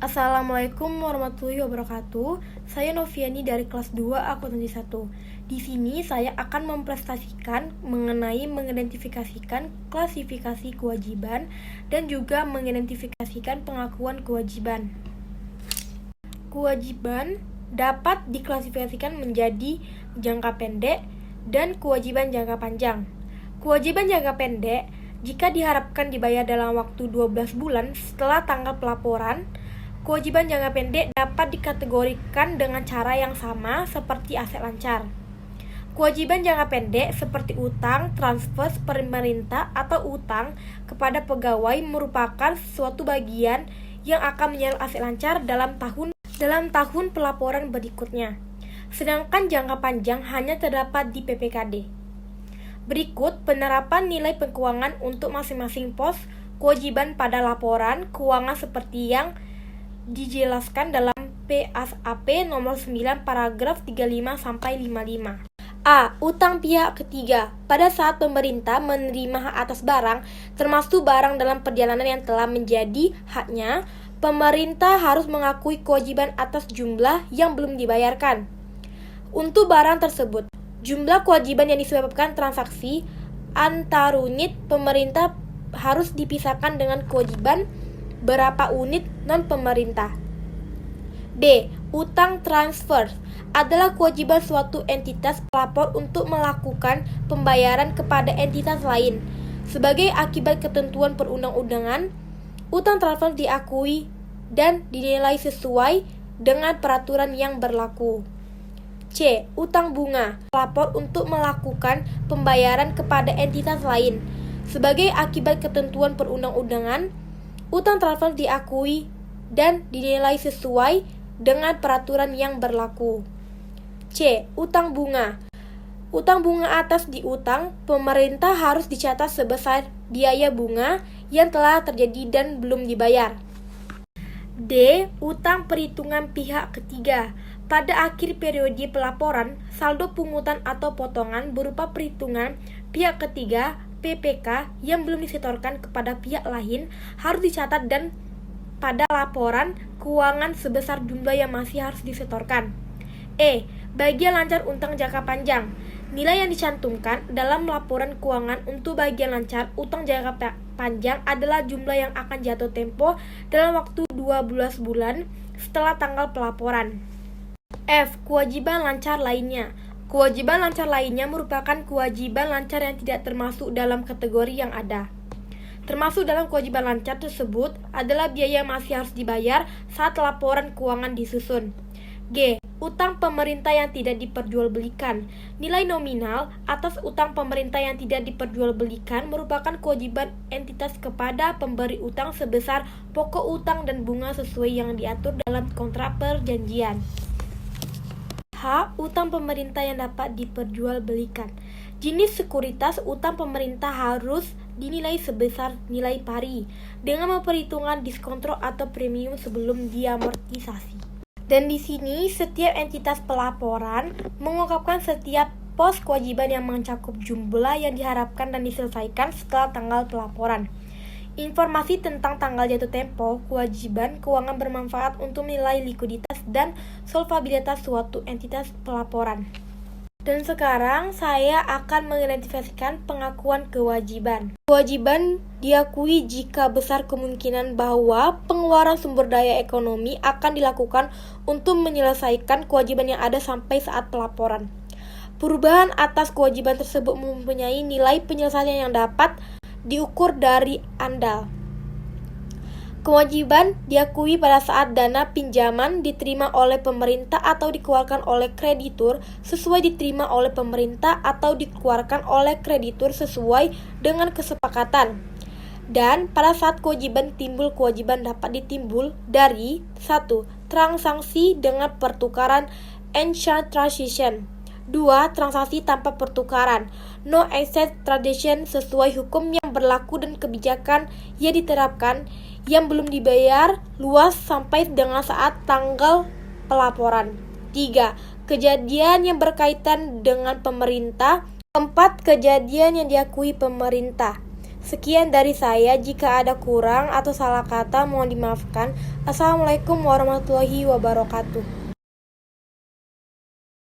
Assalamualaikum warahmatullahi wabarakatuh. Saya Noviani dari kelas 2 akuntansi 1. Di sini saya akan mempresentasikan mengenai mengidentifikasikan klasifikasi kewajiban dan juga mengidentifikasikan pengakuan kewajiban. Kewajiban dapat diklasifikasikan menjadi jangka pendek dan kewajiban jangka panjang. Kewajiban jangka pendek jika diharapkan dibayar dalam waktu 12 bulan setelah tanggal pelaporan. Kewajiban jangka pendek dapat dikategorikan dengan cara yang sama seperti aset lancar. Kewajiban jangka pendek seperti utang, transfer pemerintah atau utang kepada pegawai merupakan suatu bagian yang akan menyalur aset lancar dalam tahun pelaporan berikutnya. Sedangkan jangka panjang hanya terdapat di PPKD. Berikut penerapan nilai keuangan untuk masing-masing pos kewajiban pada laporan keuangan seperti yang dijelaskan dalam PASAP nomor 9 paragraf 35 sampai 55. A. Utang pihak ketiga. Pada saat pemerintah menerima hak atas barang, termasuk barang dalam perjalanan yang telah menjadi haknya, pemerintah harus mengakui kewajiban atas jumlah yang belum dibayarkan. Untuk barang tersebut, jumlah kewajiban yang disebabkan transaksi antar unit pemerintah harus dipisahkan dengan kewajiban berapa unit non-pemerintah. B. Utang transfer adalah kewajiban suatu entitas pelapor untuk melakukan pembayaran kepada entitas lain. Sebagai akibat ketentuan perundang-undangan, utang transfer diakui dan dinilai sesuai dengan peraturan yang berlaku. C. Utang bunga pelapor untuk melakukan pembayaran kepada entitas lain. Sebagai akibat ketentuan perundang-undangan, utang transfer diakui dan dinilai sesuai dengan peraturan yang berlaku. C. Utang bunga. Utang bunga atas diutang, pemerintah harus dicatat sebesar biaya bunga yang telah terjadi dan belum dibayar. D. Utang perhitungan pihak ketiga. Pada akhir periode pelaporan, saldo pungutan atau potongan berupa perhitungan pihak ketiga PPK yang belum disetorkan kepada pihak lain harus dicatat dan pada laporan keuangan sebesar jumlah yang masih harus disetorkan. E. Bagian lancar utang jangka panjang. Nilai yang dicantumkan dalam laporan keuangan untuk bagian lancar utang jangka panjang adalah jumlah yang akan jatuh tempo dalam waktu 12 bulan setelah tanggal pelaporan. F. Kewajiban lancar lainnya. Kewajiban lancar lainnya merupakan kewajiban lancar yang tidak termasuk dalam kategori yang ada. Termasuk dalam kewajiban lancar tersebut adalah biaya yang masih harus dibayar saat laporan keuangan disusun. G. Utang pemerintah yang tidak diperjualbelikan. Nilai nominal atas utang pemerintah yang tidak diperjualbelikan merupakan kewajiban entitas kepada pemberi utang sebesar pokok utang dan bunga sesuai yang diatur dalam kontrak perjanjian. H. Utang pemerintah yang dapat diperjualbelikan. Jenis sekuritas utang pemerintah harus dinilai sebesar nilai pari dengan memperhitungkan diskontrol atau premium sebelum diamortisasi. Dan di sini setiap entitas pelaporan mengungkapkan setiap pos kewajiban yang mencakup jumlah yang diharapkan dan diselesaikan setelah tanggal pelaporan. Informasi tentang tanggal jatuh tempo kewajiban keuangan bermanfaat untuk menilai likuiditas dan solvabilitas suatu entitas pelaporan. Dan sekarang saya akan mengidentifikasikan pengakuan kewajiban. Kewajiban diakui jika besar kemungkinan bahwa pengeluaran sumber daya ekonomi akan dilakukan untuk menyelesaikan kewajiban yang ada sampai saat pelaporan. Perubahan atas kewajiban tersebut mempunyai nilai penyelesaian yang dapat diukur dari andal. Kewajiban diakui pada saat dana pinjaman diterima oleh pemerintah atau dikeluarkan oleh kreditur sesuai diterima oleh pemerintah atau dikeluarkan oleh kreditur sesuai dengan kesepakatan. Dan pada saat kewajiban timbul, kewajiban dapat ditimbul dari 1. Transaksi dengan pertukaran exchange transaction. 2. Transaksi tanpa pertukaran no exchange transaction sesuai hukum yang berlaku dan kebijakan yang diterapkan yang belum dibayar luas sampai dengan saat tanggal pelaporan. 3. Kejadian yang berkaitan dengan pemerintah. 4. Kejadian yang diakui pemerintah. Sekian dari saya, jika ada kurang atau salah kata mohon dimaafkan. Assalamualaikum warahmatullahi wabarakatuh.